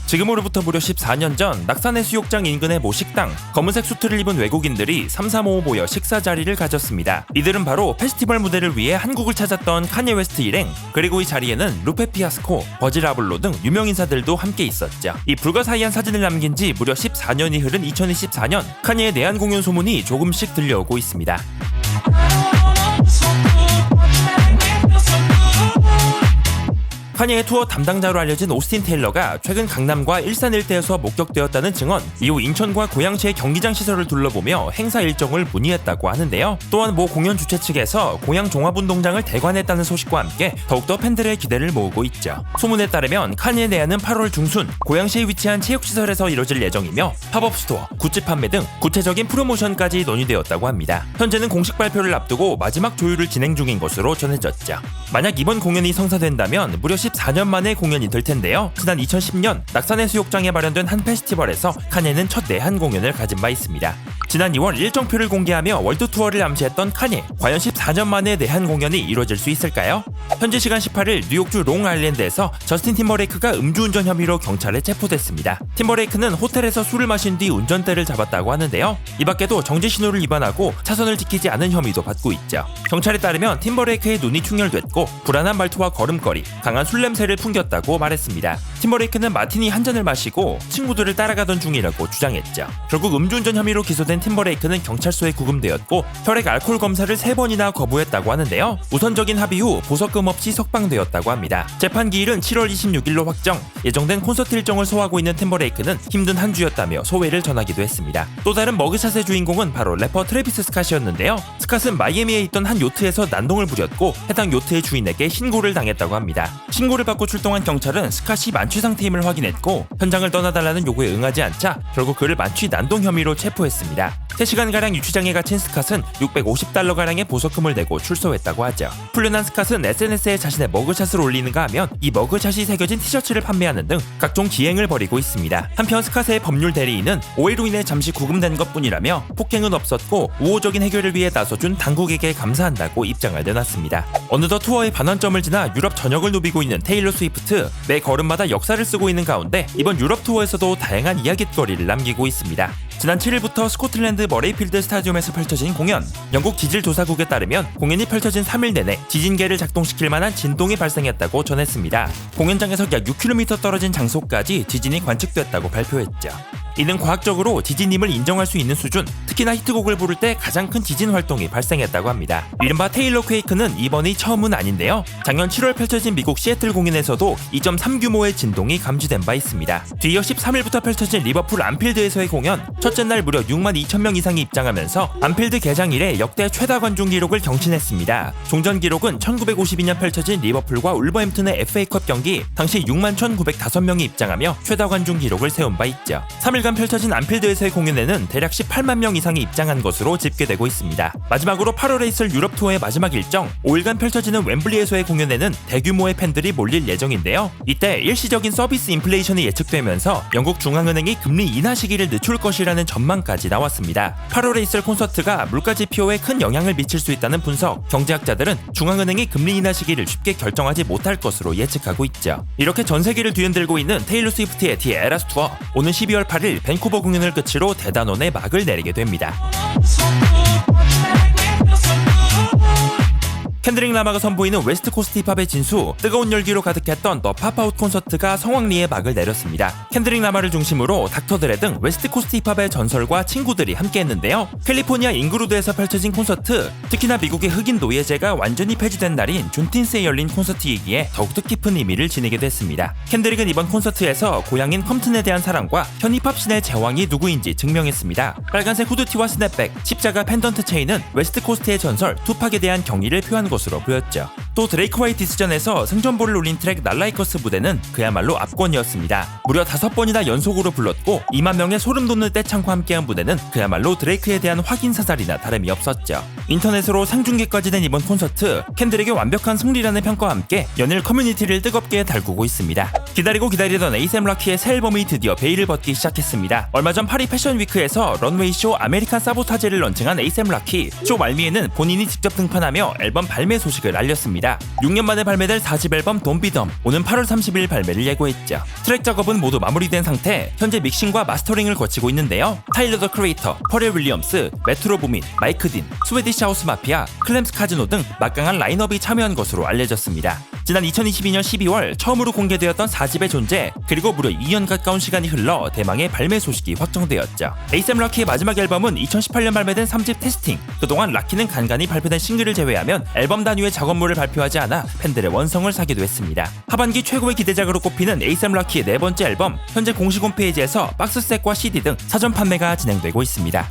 지금으로부터 무려 14년 전 낙산 해수욕장 인근의 모 식당, 검은색 수트를 입은 외국인들이 삼삼오오 모여 식사 자리를 가졌습니다. 이들은 바로 페스티벌 무대를 위해 한국을 찾았던 카니에 웨스트 일행, 그리고 이 자리에는 루페 피아스코, 버질 아블로 등 유명 인사들도 함께 있었죠. 이 불가사의한 사진을 남긴 지 무려 14년이 흐른 2024년, 카니의 내한 공연 소문이 조금씩 들려오고 있습니다. 카니의 투어 담당자로 알려진 오스틴 테일러가 최근 강남과 일산 일대에서 목격되었다는 증언, 이후 인천과 고양시의 경기장 시설을 둘러보며 행사 일정을 문의했다고 하는데요. 또한 모 공연 주최 측에서 고양 종합운동장을 대관했다는 소식과 함께 더욱더 팬들의 기대를 모으고 있죠. 소문에 따르면 카니의 내한은 8월 중순 고양시에 위치한 체육시설에서 이뤄질 예정이며 팝업 스토어, 굿즈 판매 등 구체적인 프로모션까지 논의되었다고 합니다. 현재는 공식 발표를 앞두고 마지막 조율을 진행 중인 것으로 전해졌죠. 만약 이번 공연이 성사된다면 무려 14년 만의 공연이 될 텐데요. 지난 2010년 낙산해수욕장에 마련된 한 페스티벌에서 카니에는 첫 내한 공연을 가진 바 있습니다. 지난 2월 일정표를 공개하며 월드 투어를 암시했던 카니, 과연 14년 만에 내한 공연이 이루어질 수 있을까요? 현지 시간 18일 뉴욕주 롱아일랜드에서 저스틴 팀버레이크가 음주운전 혐의로 경찰에 체포됐습니다. 팀버레이크는 호텔에서 술을 마신 뒤 운전대를 잡았다고 하는데요. 이 밖에도 정지 신호를 위반하고 차선을 지키지 않은 혐의도 받고 있죠. 경찰에 따르면 팀버레이크의 눈이 충혈됐고 불안한 말투와 걸음걸이, 강한 술 냄새를 풍겼다고 말했습니다. 팀버레이크는 마티니 한 잔을 마시고 친구들을 따라가던 중이라고 주장했죠. 결국 음주운전 혐의로 기소된 팀버레이크는 경찰서에 구금되었고 혈액 알코올 검사를 3번이나 거부했다고 하는데요. 우선적인 합의 후 보석금 없이 석방되었다고 합니다. 재판 기일은 7월 26일로 확정. 예정된 콘서트 일정을 소화하고 있는 팀버레이크는 힘든 한 주였다며 소회를 전하기도 했습니다. 또 다른 머그샷의 주인공은 바로 래퍼 트래비스 스캇이었는데요. 스캇은 마이애미에 있던 한 요트에서 난동을 부렸고 해당 요트의 주인에게 신고를 당했다고 합니다. 신고를 받고 출동한 경찰은 스캇이 만취 상태임을 확인했고 현장을 떠나달라는 요구에 응하지 않자 결국 그를 만취 난동 혐의로 체포했습니다. 3시간가량 유치장에 갇힌 스캇은 $650가량의 보석금을 내고 출소했다고 하죠. 풀려난 스캇은 SNS에 자신의 머그샷을 올리는가 하면 이 머그샷이 새겨진 티셔츠를 판매하는 등 각종 기행을 벌이고 있습니다. 한편 스캇의 법률 대리인은 오해로 인해 잠시 구금된 것뿐이라며 폭행은 없었고 우호적인 해결을 위해 나서준 당국에게 감사한다고 입장을 내놨습니다. 어느덧 투어의 반환점을 지나 유럽 전역을 누비고 있는 테일러 스위프트, 매 걸음마다 역사를 쓰고 있는 가운데 이번 유럽 투어에서도 다양한 이야깃거리를 남기고 있습니다. 지난 7일부터 스코틀랜드 머레이필드 스타디움에서 펼쳐진 공연, 영국 지질조사국에 따르면 공연이 펼쳐진 3일 내내 지진계를 작동시킬 만한 진동이 발생했다고 전했습니다. 공연장에서 약 6km 떨어진 장소까지 지진이 관측됐다고 발표했죠. 이는 과학적으로 지진임을 인정할 수 있는 수준, 특히나 히트곡을 부를 때 가장 큰 지진 활동이 발생했다고 합니다. 이른바 테일러 퀘이크는 이번이 처음은 아닌데요. 작년 7월 펼쳐진 미국 시애틀 공연에서도 2.3 규모의 진동이 감지된 바 있습니다. 뒤이어 13일부터 펼쳐진 리버풀 안필드에서의 공연, 첫째 날 무려 6만 2천 명 이상이 입장하면서 안필드 개장 이래 역대 최다 관중 기록을 경신했습니다. 종전 기록은 1952년 펼쳐진 리버풀과 울버햄튼의 FA컵 경기, 당시 6만 1,905명이 입장하며 최다 관중 기록을 세운 바 있죠. 3일간 펼쳐진 안필드에서의 공연에는 대략 18만 명 이상이 입장한 것으로 집계되고 있습니다. 마지막으로 8월에 있을 유럽 투어의 마지막 일정, 5일간 펼쳐지는 웸블리에서의 공연에는 대규모의 팬들이 몰릴 예정인데요. 이때 일시적인 서비스 인플레이션이 예측되면서 영국 중앙은행이 금리 인하 시기를 늦출 것이라는 전망까지 나왔습니다. 8월에 있을 콘서트가 물가 지표에 큰 영향을 미칠 수 있다는 분석, 경제학자들은 중앙은행이 금리 인하 시기를 쉽게 결정하지 못할 것으로 예측하고 있죠. 이렇게 전 세계를 뒤흔들고 있는 테일러 스위프트의 디 에라스 투어, 오는 12월 8일 밴쿠버 공연을 끝으로 대단원의 막을 내리게 됩니다. 켄드릭 라마가 선보이는 웨스트 코스트 힙합의 진수, 뜨거운 열기로 가득했던 더 팝아웃 콘서트가 성황리에 막을 내렸습니다. 켄드릭 라마를 중심으로 닥터 드레 등 웨스트 코스트 힙합의 전설과 친구들이 함께했는데요. 캘리포니아 잉그루드에서 펼쳐진 콘서트, 특히나 미국의 흑인 노예제가 완전히 폐지된 날인 준틴스에 열린 콘서트이기에 더욱 뜻깊은 의미를 지니게 됐습니다. 켄드릭은 이번 콘서트에서 고향인 컴튼에 대한 사랑과 현 힙합씬의 제왕이 누구인지 증명했습니다. 빨간색 후드티와 스냅백, 십자가 펜던트 체인은 웨스트 코스트의 전설 투팍에 대한 경의를 표한 것으로 보였죠. 또 드레이크와의 디스전에서 승전보를 올린 트랙 날라이커스 무대는 그야말로 압권이었습니다. 무려 5번이나 연속으로 불렀고 2만 명의 소름 돋는 떼창과 함께한 무대는 그야말로 드레이크에 대한 확인 사살이나 다름이 없었죠. 인터넷으로 생중계까지 된 이번 콘서트, 캔들에게 완벽한 승리라는 평가와 함께 연일 커뮤니티를 뜨겁게 달구고 있습니다. 기다리고 기다리던 에이셈 라키의 새 앨범이 드디어 베일을 벗기 시작했습니다. 얼마 전 파리 패션 위크에서 런웨이 쇼 아메리칸 사보타제를 런칭한 에이셈 라키. 쇼 말미에는 본인이 직접 등판하며 앨범 발매 소식을 알렸습니다. 6년 만에 발매될 4집 앨범 Don't Be Dumb, 오는 8월 30일 발매를 예고했죠. 트랙 작업은 모두 마무리된 상태, 현재 믹싱과 마스터링을 거치고 있는데요. 타일러 더 크리에이터, 퍼렐 윌리엄스, 메트로 부민, 마이크 딘, 스웨디시 하우스 마피아, 클램스 카즈노 등 막강한 라인업이 참여한 것으로 알려졌습니다. 지난 2022년 12월 처음으로 공개되었던 4집의 존재, 그리고 무려 2년 가까운 시간이 흘러 대망의 발매 소식이 확정되었죠. 에이셈 라키의 마지막 앨범은 2018년 발매된 3집 테스팅. 그동안 라키는 간간히 발표된 싱글을 제외하면 앨범 단위의 작업물을 발표하지 않아 팬들의 원성을 사기도 했습니다. 하반기 최고의 기대작으로 꼽히는 에이셈 라키의 네 번째 앨범, 현재 공식 홈페이지에서 박스셋과 CD 등 사전 판매가 진행되고 있습니다.